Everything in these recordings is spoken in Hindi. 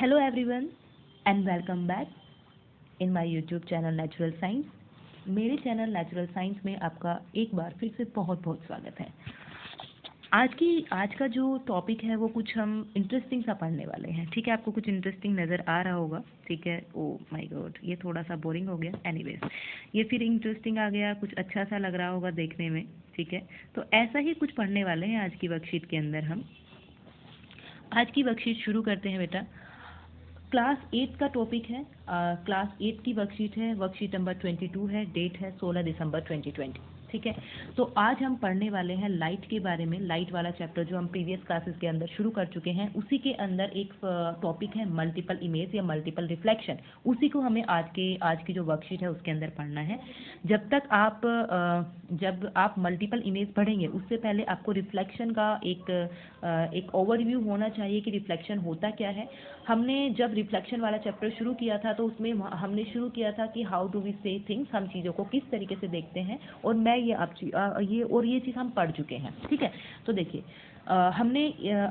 Hello everyone and welcome back in my YouTube channel natural science. मेरे चैनल नेचुरल साइंस में आपका एक बार फिर से बहुत बहुत स्वागत है। आज का जो टॉपिक है वो कुछ हम इंटरेस्टिंग सा पढ़ने वाले हैं। ठीक है, आपको कुछ इंटरेस्टिंग नज़र आ रहा होगा। ठीक है, ओ माय गॉड, ये थोड़ा सा बोरिंग हो गया। एनीवेज, ये फिर इंटरेस्टिंग आ गया, कुछ अच्छा सा लग रहा होगा देखने में। ठीक है, तो ऐसा ही कुछ पढ़ने वाले हैं आज की वर्कशीट के अंदर। हम आज की वर्कशीट शुरू करते हैं बेटा। क्लास 8 का टॉपिक है। क्लास 8 की वर्कशीट है, वर्कशीट नंबर 22 है, डेट है 16 दिसंबर 2020। ठीक है, तो आज हम पढ़ने वाले हैं लाइट के बारे में। लाइट वाला चैप्टर जो हम प्रीवियस क्लासेस के अंदर शुरू कर चुके हैं, उसी के अंदर एक टॉपिक है मल्टीपल इमेज या मल्टीपल रिफ्लेक्शन। उसी को हमें आज की जो वर्कशीट है उसके अंदर पढ़ना है। जब आप मल्टीपल इमेज पढ़ेंगे उससे पहले आपको रिफ्लेक्शन का एक ओवरव्यू होना चाहिए कि रिफ्लेक्शन होता क्या है। हमने जब रिफ्लेक्शन वाला चैप्टर शुरू किया था तो उसमें हमने शुरू किया था कि हाउ डू वी से थिंग्स, हम चीज़ों को किस तरीके से देखते हैं, और ये चीज़ हम पढ़ चुके हैं। ठीक है, तो देखिए,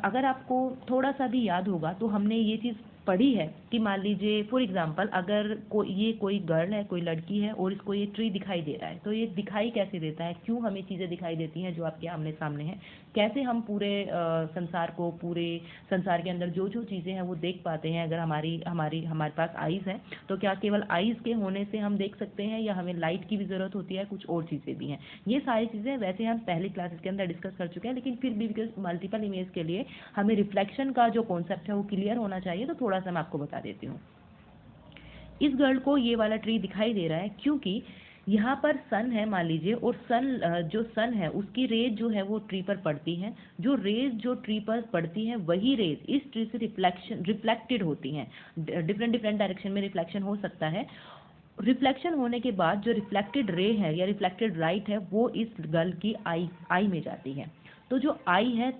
अगर आपको थोड़ा सा भी याद होगा तो हमने ये चीज़ पढ़ी है कि मान लीजिए फॉर एग्जांपल अगर कोई गर्ल है, कोई लड़की है और इसको ये ट्री दिखाई दे रहा है, तो ये दिखाई कैसे देता है, क्यों हमें चीज़ें दिखाई देती हैं जो आपके आमने सामने हैं, कैसे हम पूरे संसार के अंदर जो जो चीज़ें हैं वो देख पाते हैं। अगर हमारे पास आईज़ है तो क्या केवल आईज़ के होने से हम देख सकते हैं या हमें लाइट की भी ज़रूरत होती है, कुछ और चीज़ें भी हैं। ये सारी चीज़ें वैसे हम पहली क्लासेस के अंदर डिस्कस कर चुके हैं, लेकिन फिर भी बिकॉज मल्टीपल इमेज के लिए हमें रिफ्लेक्शन का जो कॉन्सेप्ट है वो क्लियर होना चाहिए, तो थोड़ा सा मैं आपको बता देती हूँ। इस गर्ल को ये वाला ट्री दिखाई दे रहा है क्योंकि यहाँ पर सन है मान लीजिए, और जो सन है उसकी रेज जो है वो ट्री पर पड़ती है। जो रेज जो ट्री पर पड़ती है वही रेज इस ट्री से रिफ्लेक्टेड होती हैं। डिफरेंट डायरेक्शन में रिफ्लेक्शन हो सकता है। रिफ्लेक्शन होने के बाद जो रिफ्लेक्टेड रे है या रिफ्लेक्टेड लाइट है वो इस गर्ल की आई में जाती है। तो जो आई है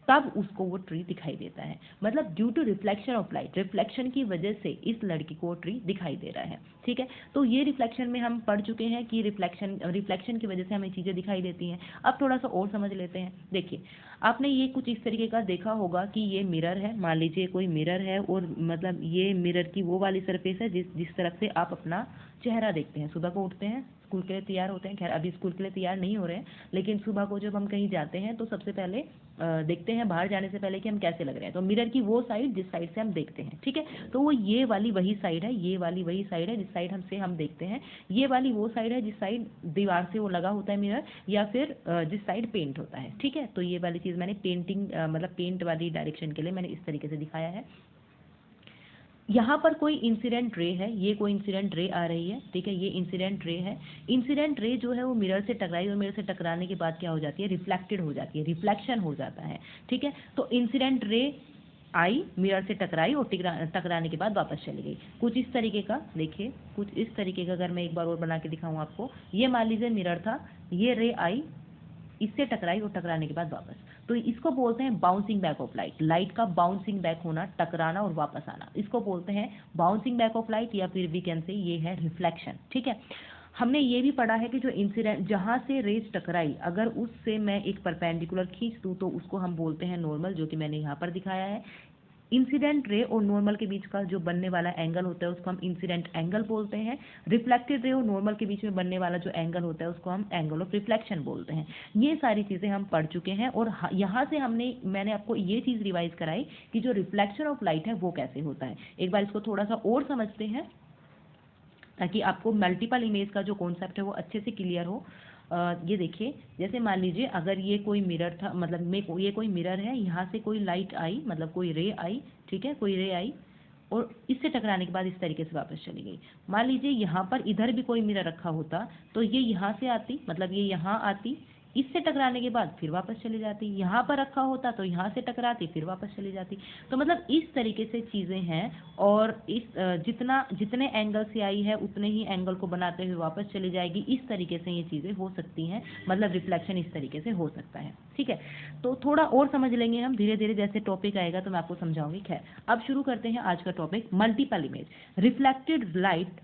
तब उसको वो ट्री दिखाई देता है, मतलब due to reflection of light, reflection की वजह से इस लड़की को ट्री दिखाई दे रहा है। ठीक है, तो ये रिफ्लेक्शन में हम पढ़ चुके हैं कि रिफ्लेक्शन की वजह से हमें चीज़ें दिखाई देती हैं। अब थोड़ा सा और समझ लेते हैं। देखिए, आपने ये कुछ इस तरीके का देखा होगा कि ये मिरर है, मान लीजिए कोई मिरर है, और मतलब ये मिरर की वो वाली सरफेस है जिस तरफ से आप अपना चेहरा देखते हैं। सुबह को उठते हैं, स्कूल के लिए तैयार होते हैं, खैर अभी स्कूल के लिए तैयार नहीं हो रहे हैं, लेकिन सुबह को जब हम कहीं जाते हैं तो सबसे पहले देखते हैं बाहर जाने से पहले कि हम कैसे लग रहे हैं। तो मिरर की वो साइड जिस साइड से हम देखते हैं, ठीक है, तो वो ये वाली वही साइड है, ये वाली वही साइड है जिस साइड हम देखते हैं। ये वाली वो साइड है जिस साइड दीवार से वो लगा होता है मिरर, या फिर जिस साइड पेंट होता है। ठीक है, तो ये वाली चीज़ मैंने पेंट वाली डायरेक्शन के लिए मैंने इस तरीके से दिखाया है। यहाँ पर कोई इंसिडेंट रे है, ये कोई इंसिडेंट रे आ रही है। ठीक है, ये इंसिडेंट रे है। इंसिडेंट रे जो है वो मिरर से टकराई और मिरर से टकराने के बाद क्या हो जाती है, रिफ्लेक्टेड हो जाती है, रिफ्लेक्शन हो जाता है। ठीक है, तो इंसिडेंट रे आई, मिरर से टकराई और टकराने के बाद वापस चली गई। कुछ इस तरीके का देखिए, कुछ इस तरीके का अगर मैं एक बार और बना के दिखाऊँ आपको, ये मान लीजिए मिरर था, ये रे आई, इससे टकराई और टकराने के बाद वापस, तो इसको बोलते हैं bouncing back of light. Light का बाउंसिंग बैक होना, टकराना और वापस आना, इसको बोलते हैं बाउंसिंग बैक ऑफ लाइट, या फिर वी कैन से ये है रिफ्लेक्शन। ठीक है, हमने ये भी पढ़ा है कि जो इंसिडेंट जहाँ से रेज टकराई, अगर उससे मैं एक परपेंडिकुलर खींच दूँ तो उसको हम बोलते हैं नॉर्मल, जो कि मैंने यहाँ पर दिखाया है। इंसिडेंट रे और नॉर्मल के बीच का जो बनने वाला एंगल होता है उसको हम इंसिडेंट एंगल बोलते हैं। रिफ्लेक्टेड रे और नॉर्मल के बीच में बनने वाला जो एंगल होता है उसको हम एंगल ऑफ रिफ्लेक्शन बोलते हैं। ये सारी चीज़ें हम पढ़ चुके हैं, और यहाँ से मैंने आपको ये चीज़ रिवाइज कराई कि जो रिफ्लेक्शन ऑफ लाइट है वो कैसे होता है। एक बार इसको थोड़ा सा और समझते हैं ताकि आपको मल्टीपल इमेज का जो कॉन्सेप्ट है वो अच्छे से क्लियर हो। ये देखिए, जैसे मान लीजिए अगर ये कोई मिरर था, मतलब ये कोई मिरर है, यहाँ से कोई लाइट आई, मतलब कोई रे आई, ठीक है, कोई रे आई और इससे टकराने के बाद इस तरीके से वापस चली गई। मान लीजिए यहाँ पर इधर भी कोई मिरर रखा होता तो ये यहाँ से आती, मतलब ये यहाँ आती, इससे टकराने के बाद फिर वापस चली जाती। यहाँ पर रखा होता तो यहाँ से टकराती फिर वापस चली जाती। तो मतलब इस तरीके से चीज़ें हैं, और जितने एंगल से आई है उतने ही एंगल को बनाते हुए वापस चली जाएगी। इस तरीके से ये चीज़ें हो सकती हैं, मतलब रिफ्लेक्शन इस तरीके से हो सकता है। ठीक है, तो थोड़ा और समझ लेंगे हम धीरे धीरे, जैसे टॉपिक आएगा तो मैं आपको समझाऊंगी। खैर, अब शुरू करते हैं आज का topic, multiple image. Reflected light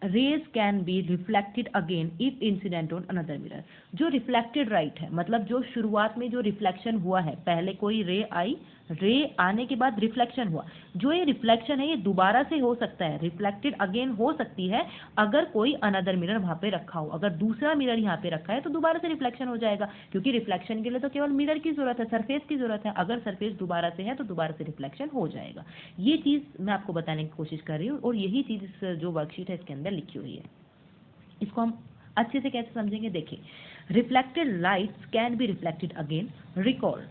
rays can be reflected again if incident on another mirror. जो रिफ्लेक्टेड लाइट है, मतलब जो शुरुआत में जो रिफ्लेक्शन हुआ है, पहले कोई रे आई, रे आने के बाद रिफ्लेक्शन हुआ, जो ये रिफ्लेक्शन है ये दोबारा से हो सकता है, रिफ्लेक्टेड अगेन हो सकती है अगर कोई अनदर मिरर वहाँ पे रखा हो। अगर दूसरा मिरर यहाँ पे रखा है तो दोबारा से रिफ्लेक्शन हो जाएगा, क्योंकि रिफ्लेक्शन के लिए तो केवल मिरर की जरूरत है, सरफेस की जरूरत है। अगर सरफेस दोबारा से है तो दोबारा से रिफ्लेक्शन हो जाएगा। ये चीज़ मैं आपको बताने की कोशिश कर रही हूँ, और यही चीज़ इस जो वर्कशीट है इसके अंदर लिखी हुई है। इसको हम अच्छे से कैसे समझेंगे, देखिए, reflected lights can be reflected again. Recall,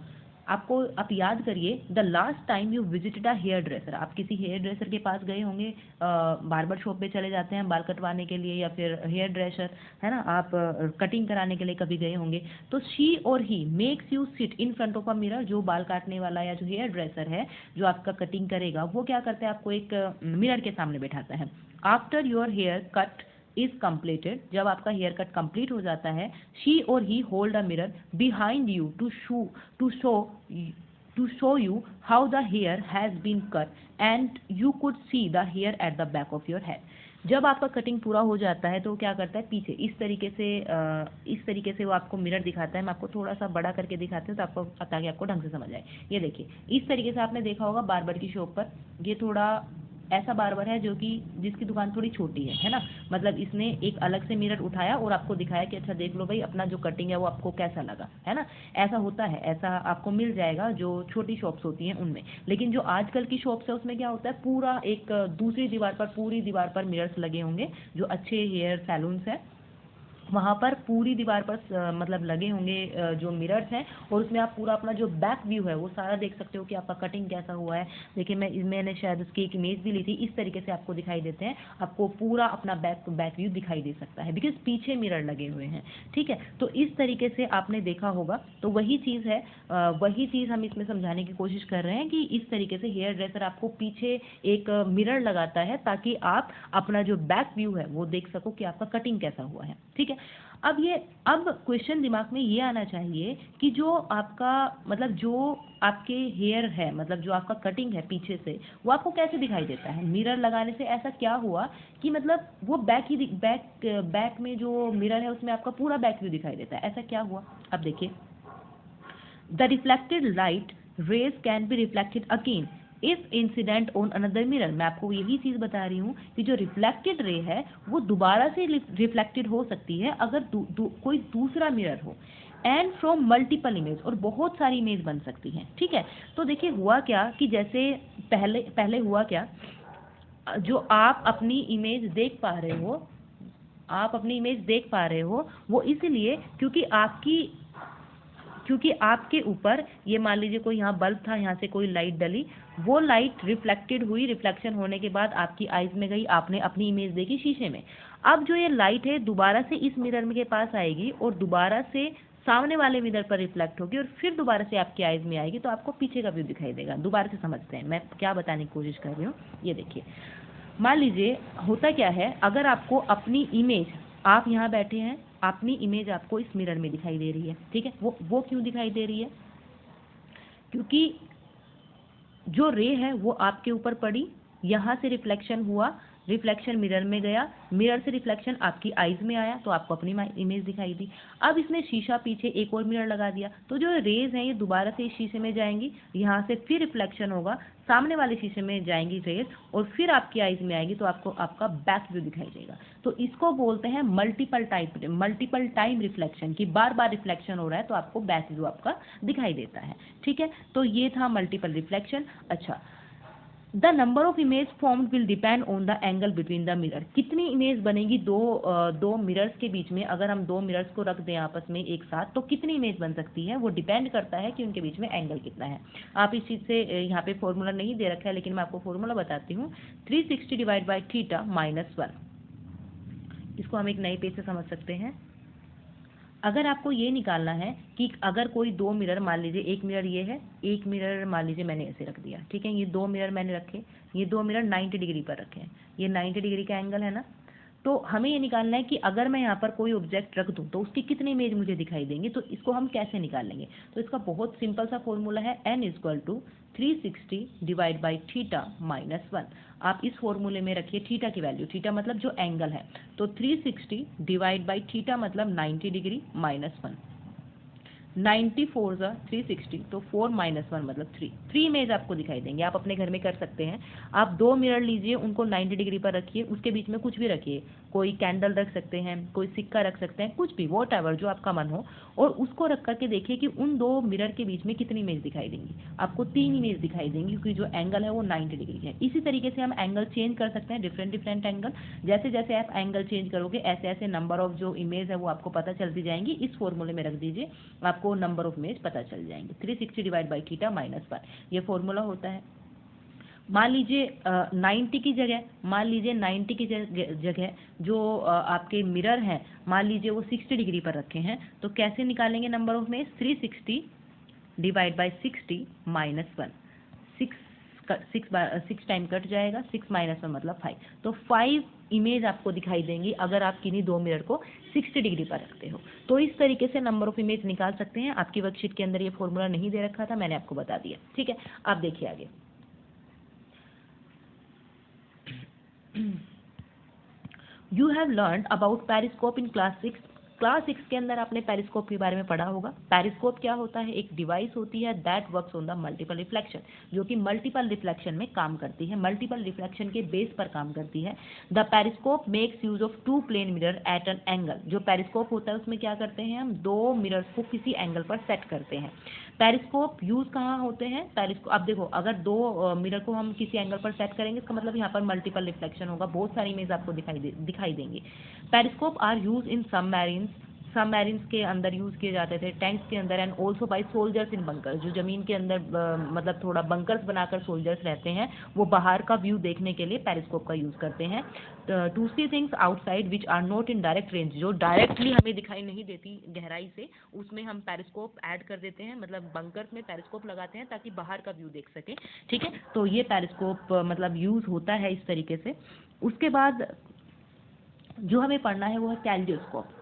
आपको आप याद करिए, the last time you visited a hairdresser, आप किसी हेयर ड्रेसर के पास गए होंगे, बार्बर शॉप पे चले जाते हैं बाल कटवाने के लिए, या फिर हेयर ड्रेसर है ना, आप कटिंग कराने के लिए कभी गए होंगे, तो she or he makes you sit in front of a mirror. जो बाल काटने वाला या जो हेयर ड्रेसर है जो आपका कटिंग करेगा, वो क्या करता है, आपको एक मिरर के सामने बैठाता है। After your haircut is completed, जब आपका हेयर कट कंप्लीट हो जाता है, she or he hold a mirror behind you to show you how the hair has been cut and you could see the hair at the back of your head. जब आपका कटिंग पूरा हो जाता है तो क्या करता है, पीछे इस तरीके से वो आपको मिरर दिखाता है। मैं आपको थोड़ा सा बड़ा करके दिखाती हूँ तो आपको, ताकि आपको ढंग से समझ आए। ये देखिए, इस तरीके से आपने देखा होगा बार्बर की शॉप पर, ये थोड़ा ऐसा बार्बर है जो कि जिसकी दुकान थोड़ी छोटी है ना, मतलब इसने एक अलग से मिरर उठाया और आपको दिखाया कि अच्छा देख लो भाई अपना जो कटिंग है वो आपको कैसा लगा, है ना। ऐसा होता है, ऐसा आपको मिल जाएगा जो छोटी शॉप्स होती हैं उनमें। लेकिन जो आजकल की शॉप्स है उसमें क्या होता है, पूरा एक दूसरी दीवार पर, पूरी दीवार पर मिरर्स लगे होंगे। जो अच्छे हेयर सैलून्स हैं वहाँ पर पूरी दीवार पर मतलब लगे होंगे जो मिरर्स हैं, और उसमें आप पूरा अपना जो बैक व्यू है वो सारा देख सकते हो कि आपका कटिंग कैसा हुआ है। देखिए, मैंने शायद उसकी एक इमेज भी ली थी, इस तरीके से आपको दिखाई देते हैं, आपको पूरा अपना बैक व्यू दिखाई दे सकता है, बिकॉज पीछे मिरर लगे हुए हैं। ठीक है, तो इस तरीके से आपने देखा होगा। तो वही चीज़ है, वही चीज़ हम इसमें समझाने की कोशिश कर रहे हैं कि इस तरीके से हेयर ड्रेसर आपको पीछे एक मिरर लगाता है ताकि आप अपना जो बैक व्यू है वो देख सको कि आपका कटिंग कैसा हुआ है। ठीक है, अब क्वेश्चन दिमाग में ये आना चाहिए कि जो आपका मतलब जो आपके हेयर है, मतलब जो आपका कटिंग है पीछे से, वो आपको कैसे दिखाई देता है। मिरर लगाने से ऐसा क्या हुआ कि मतलब वो बैक में जो मिरर है उसमें आपका पूरा बैक व्यू दिखाई देता है, ऐसा क्या हुआ। अब देखिए, the reflected light rays can be reflected again if incident on another mirror. मैं आपको यही चीज़ बता रही हूँ कि जो रिफ्लेक्टेड रे है वो दोबारा से रिफ्लेक्टेड हो सकती है अगर कोई दूसरा मिरर हो, एंड फ्रॉम मल्टीपल इमेज, और बहुत सारी इमेज बन सकती हैं। ठीक है, तो देखिए हुआ क्या कि जैसे पहले हुआ क्या, जो आप अपनी इमेज देख पा रहे हो, वो इसलिए क्योंकि आपके ऊपर ये मान लीजिए कोई यहाँ बल्ब था, यहाँ से कोई लाइट डली, वो लाइट रिफ्लेक्टेड हुई, रिफ्लेक्शन होने के बाद आपकी आइज में गई, आपने अपनी इमेज देखी शीशे में। अब जो ये लाइट है दोबारा से इस मिरर के पास आएगी और दोबारा से सामने वाले मिरर पर रिफ्लेक्ट होगी और फिर दोबारा से आपकी आइज में आएगी, तो आपको पीछे का व्यू दिखाई देगा। दोबारा से समझते हैं मैं क्या बताने की कोशिश कर रही हूँ। ये देखिए, मान लीजिए होता क्या है, अगर आपको अपनी इमेज, आप यहाँ बैठे हैं, अपनी इमेज आपको इस मिरर में दिखाई दे रही है। ठीक है, वो क्यों दिखाई दे रही है, क्योंकि जो रे है वो आपके ऊपर पड़ी, यहाँ से रिफ्लेक्शन हुआ, रिफ्लेक्शन मिरर में गया, मिरर से रिफ्लेक्शन आपकी आइज में आया, तो आपको अपनी इमेज दिखाई दी। अब इसने शीशा पीछे एक और मिरर लगा दिया, तो जो रेज हैं ये दोबारा से इस शीशे में जाएंगी, यहाँ से फिर रिफ्लेक्शन होगा, सामने वाले शीशे में जाएंगी रेज और फिर आपकी आइज में आएगी, तो आपको आपका बैक व्यू दिखाई देगा। तो इसको बोलते हैं मल्टीपल टाइम रिफ्लेक्शन, की बार बार रिफ्लेक्शन हो रहा है तो आपको बैक व्यू आपका दिखाई देता है। ठीक है, तो ये था मल्टीपल रिफ्लेक्शन। अच्छा, the number of image formed will depend on the angle between the mirror. कितनी इमेज बनेगी दो मिरर्स के बीच में, अगर हम दो मिरर्स को रख दें आपस में एक साथ, तो कितनी इमेज बन सकती है, वो डिपेंड करता है कि उनके बीच में एंगल कितना है। आप इस चीज़ से, यहाँ पे फॉर्मूला नहीं दे रखा है लेकिन मैं आपको फॉर्मूला बताती हूँ, 360 डिवाइड बाई थीटा माइनस 1। इसको हम एक नए पेज से समझ सकते हैं। अगर आपको ये निकालना है कि अगर कोई दो मिरर, मान लीजिए एक मिरर ये है, एक मिरर मान लीजिए मैंने ऐसे रख दिया, ठीक है, ये दो मिरर मैंने रखे, ये दो मिरर 90 डिग्री पर रखे हैं, ये 90 डिग्री का एंगल है ना। तो हमें ये निकालना है कि अगर मैं यहाँ पर कोई ऑब्जेक्ट रख दूँ तो उसकी कितनी इमेज मुझे दिखाई देंगी, तो इसको हम कैसे निकालेंगे। तो इसका बहुत सिंपल सा फॉर्मूला है, n = 360 divide by theta minus 1। आप इस फॉर्मूले में रखिए थीटा की वैल्यू, थीटा मतलब जो एंगल है, तो 360 डिवाइड बाई थीटा मतलब 90 डिग्री माइनस 1। 94 ज़ा 360, तो 4 - 1 मतलब 3 इमेज आपको दिखाई देंगे। आप अपने घर में कर सकते हैं। आप 2 मिरर लीजिए, उनको 90 डिग्री पर रखिए, उसके बीच में कुछ भी रखिए, कोई कैंडल रख सकते हैं, कोई सिक्का रख सकते हैं, कुछ भी वॉटएवर जो आपका मन हो, और उसको रख करके देखिए कि उन 2 मिरर के बीच में कितनी इमेज दिखाई देंगी। आपको 3 इमेज दिखाई देंगी, क्योंकि जो एंगल है वो 90 डिग्री है। इसी तरीके से हम एंगल चेंज कर सकते हैं, डिफरेंट एंगल। जैसे जैसे आप एंगल चेंज करोगे ऐसे ऐसे नंबर ऑफ जो इमेज है वो आपको पता चलती जाएंगी। इस फॉर्मूले में रख दीजिए, आपको नंबर ऑफ इमेज पता चल जाएंगे। 360 डिवाइड बाई थीटा माइनस 1 ये फॉर्मूला होता है। मान लीजिए 90 की जगह, मान लीजिए 90 की जगह जो आपके मिरर हैं, मान लीजिए वो 60 डिग्री पर रखे हैं, तो कैसे निकालेंगे number of image? 360 divide by 60 minus 1। 6 time cut जाएगा, 6 - 1 मतलब 5, तो 5 इमेज आपको दिखाई देंगी अगर आप किन्हीं 2 मिरर को 60 डिग्री पर रखते हो। तो इस तरीके से नंबर ऑफ इमेज निकाल सकते हैं। आपकी वर्कशीट के अंदर ये फॉर्मूला नहीं दे रखा था, मैंने आपको बता दिया। ठीक है, आप देखिए आगे। You have learn about periscope in class 6। Class 6 के अंदर आपने पेरिस्कोप के बारे में पढ़ा होगा। पेरिस्कोप क्या होता है? एक डिवाइस होती है that works on the multiple reflection, जो कि मल्टीपल रिफ्लेक्शन में काम करती है, मल्टीपल रिफ्लेक्शन के बेस पर काम करती है। The periscope makes use of 2 plane mirror at an angle. जो पेरिस्कोप होता है उसमें क्या करते हैं हम? 2 मिरर्स को किसी एंगल पर सेट करते हैं। पेरिस्कोप यूज कहाँ होते हैं? पेरिस्कोप, अब देखो, अगर 2 मिरर को हम किसी एंगल पर सेट करेंगे, इसका मतलब यहाँ पर मल्टीपल रिफ्लेक्शन होगा, बहुत सारी इमेज आपको दिखाई देंगी। Periscope are use in submarines के अंदर यूज किए जाते थे, टैंक्स के अंदर, and also by soldiers in bunker. जो जमीन के अंदर मतलब थोड़ा बंकर्स बनाकर सोल्जर्स रहते हैं, वो बाहर का व्यू देखने के लिए पेरिस्कोप का यूज करते हैं। To see things outside which are not in direct range, जो डायरेक्टली हमें दिखाई नहीं देती गहराई से, उसमें हम पेरिस्कोप ऐड कर देते हैं, मतलब बंकर्स में पेरिस्कोप लगाते हैं ताकि बाहर का व्यू देख सके। ठीक है, तो ये पेरिस्कोप मतलब यूज होता है इस तरीके से। उसके बाद जो हमें पढ़ना है वो है कैल्डियोस्कोप।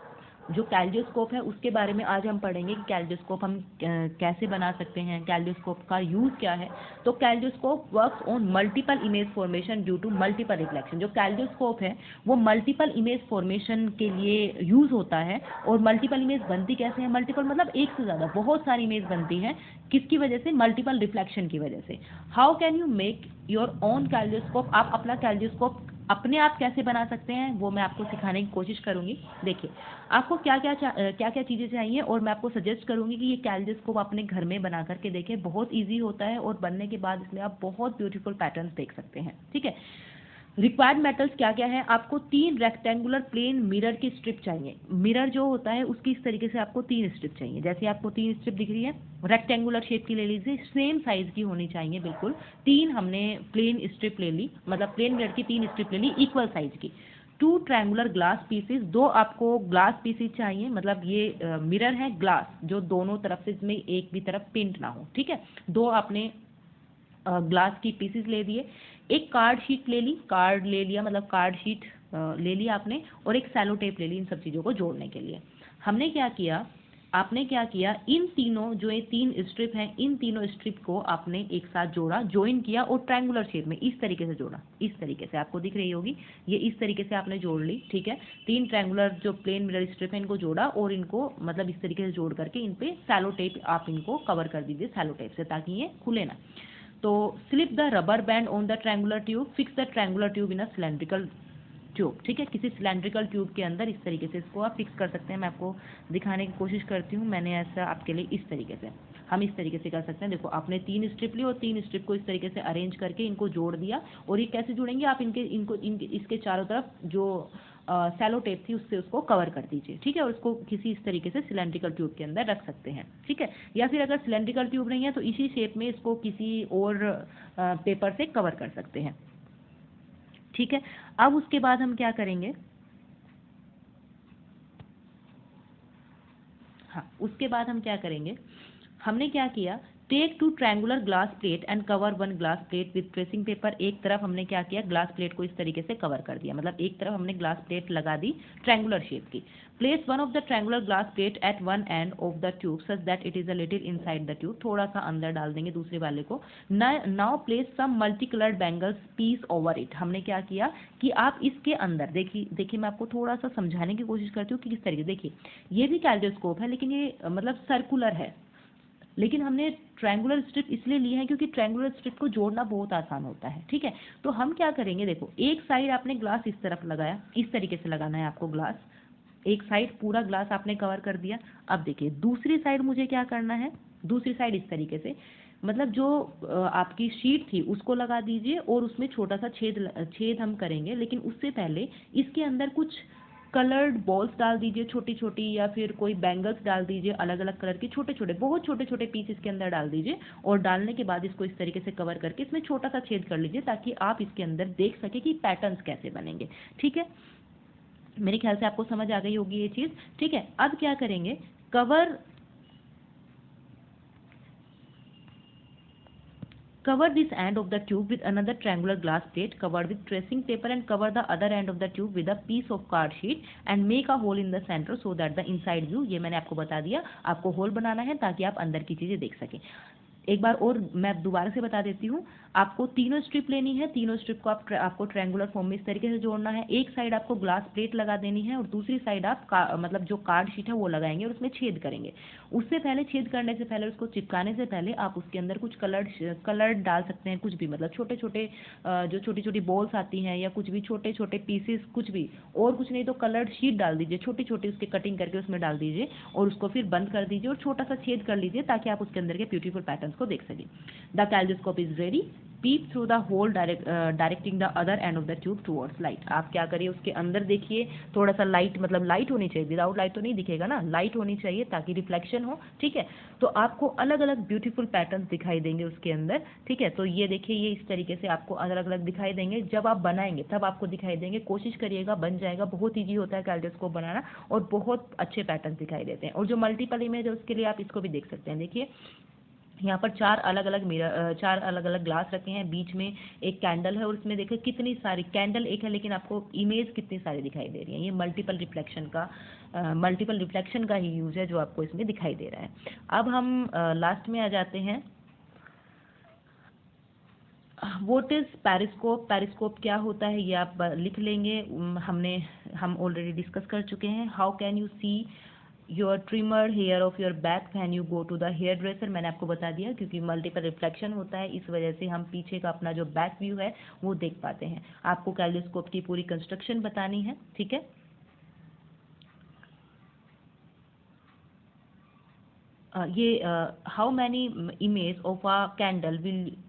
जो कैल्डियोस्कोप है उसके बारे में आज हम पढ़ेंगे कि कैल्डियोस्कोप हम कैसे बना सकते हैं, कैल्डियोस्कोप का यूज़ क्या है। तो kaleidoscope works on multiple image formation due to multiple reflection. जो कैल्डियोस्कोप है वो मल्टीपल इमेज फॉर्मेशन के लिए यूज़ होता है। और मल्टीपल इमेज बनती कैसे है? मल्टीपल मतलब एक से ज़्यादा, बहुत सारी इमेज बनती है। किसकी वजह से? मल्टीपल रिफ्लेक्शन की वजह से। How can you make your own kaleidoscope? आप अपना कैल्डियोस्कोप अपने आप कैसे बना सकते हैं वो मैं आपको सिखाने की कोशिश करूंगी। देखिए, आपको क्या क्या चीज़ें चाहिए, और मैं आपको सजेस्ट करूंगी कि ये कैल्डियोस्कोप अपने घर में बना करके देखें। बहुत इजी होता है, और बनने के बाद इसमें आप बहुत ब्यूटीफुल पैटर्न्स देख सकते हैं। ठीक है, रिक्वायर्ड मेटल्स क्या क्या है? आपको 3 रेक्टेंगुलर प्लेन मिरर की स्ट्रिप चाहिए। मिरर जो होता है उसकी इस तरीके से आपको 3 स्ट्रिप चाहिए। जैसे आपको 3 स्ट्रिप दिख रही है, रेक्टेंगुलर शेप की ले लीजिए, सेम साइज की होनी चाहिए बिल्कुल। 3 हमने प्लेन स्ट्रिप ले ली, मतलब प्लेन मिरर की 3 स्ट्रिप ले ली इक्वल साइज की। 2 ट्रायंगुलर ग्लास पीसेस, 2 आपको ग्लास पीसेस चाहिए, मतलब ये मिरर है ग्लास, जो दोनों तरफ से इसमें एक भी तरफ पिंट ना हो। ठीक है, 2 आपने ग्लास की पीसेस ले दिए। एक कार्ड शीट ले ली, कार्ड ले लिया मतलब कार्ड शीट ले लिया आपने, और एक सैलो टेप ले ली इन सब चीज़ों को जोड़ने के लिए। हमने क्या किया, आपने क्या किया, इन तीनों जो ये 3 स्ट्रिप हैं, इन तीनों स्ट्रिप को आपने एक साथ जोड़ा, ज्वाइन किया, और ट्रायंगुलर शेप में इस तरीके से जोड़ा। इस तरीके से आपको दिख रही होगी, ये इस तरीके से आपने जोड़ ली। ठीक है, 3 ट्रायंगुलर जो प्लेन मिरर स्ट्रिप है इनको जोड़ा, और इनको मतलब इस तरीके से जोड़ करके इन पे सैलो टेप आप इनको कवर कर दीजिए सैलो टेप से, ताकि ये खुले ना। तो slip the rubber band on the triangular tube, fix the triangular tube in a cylindrical tube. ठीक है, किसी सिलेंड्रिकल ट्यूब के अंदर इस तरीके से इसको आप फिक्स कर सकते हैं। मैं आपको दिखाने की कोशिश करती हूँ, मैंने ऐसा आपके लिए इस तरीके से, हम इस तरीके से कर सकते हैं। देखो, आपने 3 स्ट्रिप ली और 3 स्ट्रिप को इस तरीके से अरेंज करके इनको जोड़ दिया। और ये कैसे जुड़ेंगे? आप इसके चारों तरफ जो सैलो टेप थी उससे उसको कवर कर दीजिए। ठीक है, और उसको किसी इस तरीके से सिलेंड्रिकल ट्यूब के अंदर रख सकते हैं। ठीक है, या फिर अगर सिलेंड्रिकल ट्यूब नहीं है तो इसी शेप में इसको किसी और पेपर से कवर कर सकते हैं। ठीक है, अब उसके बाद हम क्या करेंगे, हाँ उसके बाद हम क्या करेंगे, हमने क्या किया take 2 triangular glass plate and cover 1 glass plate with tracing paper. एक तरफ हमने क्या किया, ग्लास प्लेट को इस तरीके से कवर कर दिया, मतलब एक तरफ हमने ग्लास प्लेट लगा दी ट्रायंगुलर शेप की। Place one of the triangular glass plate at one end of the tube such that it is a little inside the tube. थोड़ा सा अंदर डाल देंगे दूसरे वाले को। Now place some multi coloured bangles pieces over it. हमने क्या किया कि आप इसके अंदर देखिए मैं आपको थोड़ा सा समझाने की कोशिश करती हूँ कि किस तरीके। देखिए ये भी कैल्डियोस्कोप है, लेकिन ये मतलब सर्कुलर है, लेकिन हमने ट्रायंगुलर स्ट्रिप इसलिए ली है क्योंकि ट्रायंगुलर स्ट्रिप को जोड़ना बहुत आसान होता है। ठीक है, तो हम क्या करेंगे, देखो एक साइड आपने ग्लास इस तरफ लगाया, इस तरीके से लगाना है आपको ग्लास, एक साइड पूरा ग्लास आपने कवर कर दिया। अब देखिए दूसरी साइड मुझे क्या करना है, दूसरी साइड इस तरीके से, मतलब जो आपकी शीट थी उसको लगा दीजिए और उसमें छोटा सा छेद हम करेंगे, लेकिन उससे पहले इसके अंदर कुछ कलर्ड बॉल्स डाल दीजिए छोटी छोटी, या फिर कोई बैंगल्स डाल दीजिए अलग अलग कलर के, छोटे छोटे बहुत छोटे छोटे पीस इसके अंदर डाल दीजिए। और डालने के बाद इसको इस तरीके से कवर करके इसमें छोटा सा छेद कर लीजिए ताकि आप इसके अंदर देख सके कि पैटर्न्स कैसे बनेंगे। ठीक है, मेरे ख्याल से आपको समझ आ गई होगी ये चीज़। ठीक है, अब क्या करेंगे, cover this end of the tube with another triangular glass plate covered with tracing paper and cover the other end of the tube with a piece of card sheet and make a hole in the center so that the inside view, ये मैंने आपको बता दिया, आपको होल बनाना है ताकि आप अंदर की चीजें देख सकें। एक बार और मैं दोबारा से बता देती हूँ, आपको तीनों स्ट्रिप लेनी है, तीनों स्ट्रिप को आपको ट्रायंगुलर फॉर्म में इस तरीके से जोड़ना है। एक साइड आपको ग्लास प्लेट लगा देनी है और दूसरी साइड आप मतलब जो कार्ड शीट है वो लगाएंगे और उसमें छेद करेंगे। उससे पहले, छेद करने से पहले, उसको चिपकाने से पहले आप उसके अंदर कुछ कलर्ड डाल सकते हैं, कुछ भी, मतलब छोटे छोटे जो छोटी छोटी बॉल्स आती हैं या कुछ भी छोटे छोटे पीसेस, कुछ भी, और कुछ नहीं तो कलर्ड शीट डाल दीजिए छोटी छोटी, उसकी कटिंग करके उसमें डाल दीजिए और उसको फिर बंद कर दीजिए और छोटा सा छेद कर लीजिए ताकि आप उसके अंदर के ब्यूटीफुल पैटर्न को देख सकें। The kaleidoscope is ready, peep through the hole directing the other end of the tube towards light. आप क्या करिए, उसके अंदर देखिए, थोड़ा सा लाइट, मतलब लाइट होनी चाहिए, विदाउट लाइट तो नहीं दिखेगा ना, लाइट होनी चाहिए ताकि रिफ्लेक्शन हो। ठीक है, तो आपको अलग अलग ब्यूटीफुल पैटर्न्स दिखाई देंगे उसके अंदर। ठीक है, तो ये देखिए, ये इस तरीके से आपको अलग अलग दिखाई देंगे। जब आप बनाएंगे तब आपको दिखाई देंगे, कोशिश करिएगा, बन जाएगा, बहुत ईजी होता है कैल्डियोस्कोप बनाना और बहुत अच्छे पैटर्न दिखाई देते हैं। और जो मल्टीपल इमेज है उसके लिए आप इसको भी देख सकते हैं। देखिए यहाँ पर चार अलग अलग ग्लास रखे हैं, बीच में एक कैंडल है और इसमें देखिए कितनी सारी, कैंडल एक है लेकिन आपको इमेज कितनी सारी दिखाई दे रही है। ये मल्टीपल रिफ्लेक्शन का ही यूज है जो आपको इसमें दिखाई दे रहा है। अब हम लास्ट में आ जाते हैं, व्हाट इज पेरिस्कोप। पेरिस्कोप क्या होता है ये आप लिख लेंगे, हम ऑलरेडी डिस्कस कर चुके हैं। How can you see your trimmer hair off your back when you go to the hairdresser. मैंने आपको बता दिया, क्योंकि मल्टीपल रिफ्लेक्शन होता है इस वजह से हम पीछे का अपना जो बैक व्यू है वो देख पाते हैं। आपको कैल्डियोस्कोप की पूरी कंस्ट्रक्शन बतानी है। ठीक है, ये how many image of a candle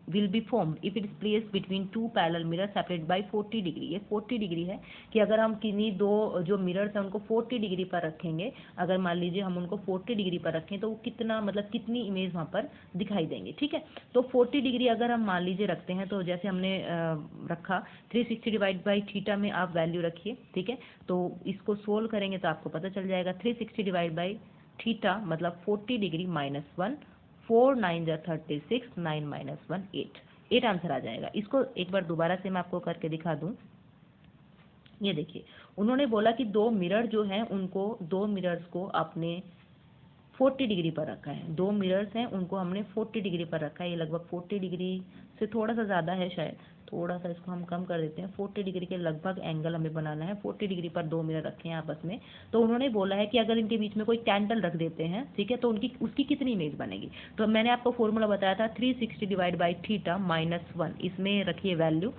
will be formed if it is placed between two parallel mirror separate by 40 degree. ये 40 डिग्री है कि अगर हम किन्हीं दो जो मिरर्स हैं उनको 40 डिग्री पर रखेंगे, अगर मान लीजिए हम उनको 40 डिग्री पर रखें तो वो कितना, मतलब कितनी इमेज वहाँ पर दिखाई देंगे। ठीक है, तो 40 डिग्री अगर हम मान लीजिए रखते हैं, तो जैसे हमने रखा 360 डिवाइड बाई थीटा में आप वैल्यू रखिए। ठीक है, तो इसको सोल्व करेंगे तो आपको पता चल जाएगा 360 डिवाइड बाई थीटा मतलब 40 डिग्री -1, 4 9 जा 36, 9 -1 8 आंसर आ जाएगा। इसको एक बार दोबारा से मैं आपको करके दिखा दूं। ये देखिए, उन्होंने बोला कि दो मिरर जो हैं उनको, दो मिरर्स को आपने 40 डिग्री पर रखा है, दो मिरर्स हैं उनको हमने 40 डिग्री पर रखा है। ये लगभग 40 डिग्री से थोड़ा सा ज़्यादा है, शायद थोड़ा सा इसको हम कम कर देते हैं। 40 डिग्री के लगभग एंगल हमें बनाना है। 40 डिग्री पर दो मिरर रखे हैं आपस में, तो उन्होंने बोला है कि अगर इनके बीच में कोई कैंडल रख देते हैं, ठीक है, तो उसकी कितनी इमेज बनेगी। तो मैंने आपको फॉर्मूला बताया था 360 डिवाइड बाई थीटा -1, इसमें रखिए वैल्यू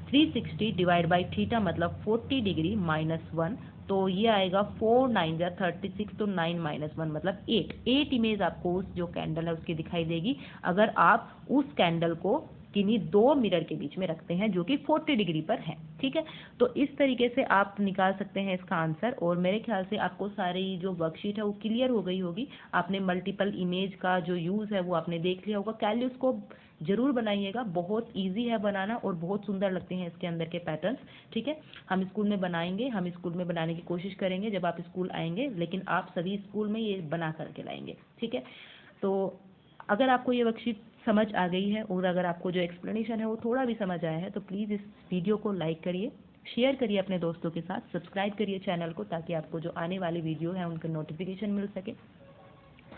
360 डिवाइड बाई थीटा मतलब 40 डिग्री -1, तो ये आएगा 4 9 जा 36, तो 9 -1 मतलब 8 इमेज आपको उस जो कैंडल है उसकी दिखाई देगी अगर आप उस कैंडल को किन्हीं दो मिरर के बीच में रखते हैं जो कि 40 डिग्री पर है। ठीक है, तो इस तरीके से आप निकाल सकते हैं इसका आंसर। और मेरे ख्याल से आपको सारी जो वर्कशीट है वो क्लियर हो गई होगी। आपने मल्टीपल इमेज का जो यूज़ है वो आपने देख लिया होगा। कैल्डियोस्कोप जरूर बनाइएगा, बहुत इजी है बनाना और बहुत सुंदर लगते हैं इसके अंदर के पैटर्न्स। ठीक है, हम स्कूल में बनाएंगे, हम स्कूल में बनाने की कोशिश करेंगे जब आप स्कूल आएंगे, लेकिन आप सभी स्कूल में ये बना करके लाएंगे। ठीक है, तो अगर आपको ये वर्कशीट समझ आ गई है और अगर आपको जो एक्सप्लेनेशन है वो थोड़ा भी समझ आया है तो प्लीज़ इस वीडियो को लाइक करिए, शेयर करिए अपने दोस्तों के साथ, सब्सक्राइब करिए चैनल को ताकि आपको जो आने वाली वीडियो है उनका नोटिफिकेशन मिल सके।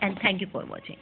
And thank you for watching.